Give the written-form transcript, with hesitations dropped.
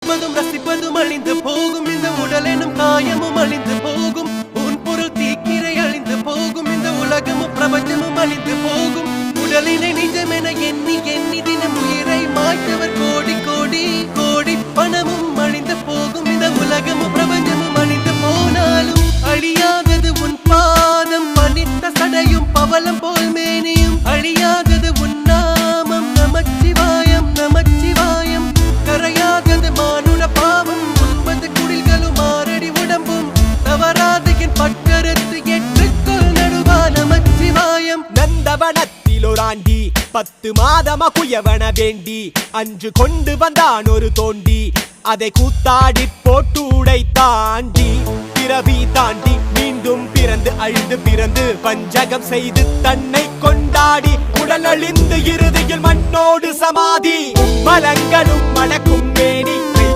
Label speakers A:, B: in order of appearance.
A: ருசிப்பதும் ரசிப்பதும் அழிந்து போகும் இந்த உடல் எனும் காயமும் அழிந்து போகும் உன் பொருள் தீக்கிரை அழிந்து போகும் இந்த உலகமும் பிரபஞ்சமும் அழிந்து போகும் உடலினை நிஜமென எண்ணி எண்ணி தினம் உயிரை மாய்த்தவர் கோடி கோடி கோடி பணமும் அழிந்து போகும் இந்த உலகமும் பிரபஞ்சமும் அழிந்து போனாலும் அழியாதது உன் பாதம் பனித்த சடையும் பவளம் போல் மேனியும் அழியாதது உன் நாமம் நமச்சிவாயம் நமச்சிவாயம் கரையாதது மானுட பாவம் 9 குடில்களும் 6 அடி உடம்பும் தவறாது என் பட்டறுத்து ஏற்றுக்கொள் நடுவா நமச்சிவாயம்
B: நந்தவனத்தில் ஒரு ஆண்டி 10 மாதமா குயவன வேண்டி அன்று கொண்டு வந்தான் ஒரு தோண்டி அதை கூத்தாடி போட்டு உடை தாண்டி பிறவி தாண்டி மீண்டும் பிறந்து அழுது பிறந்து பஞ்சகம் செய்து தன்னை கொண்டாடி உடல் அழிந்து இறுதியில் மண்ணோடு சமாதி மலங்களும் மணக்கும் மேனி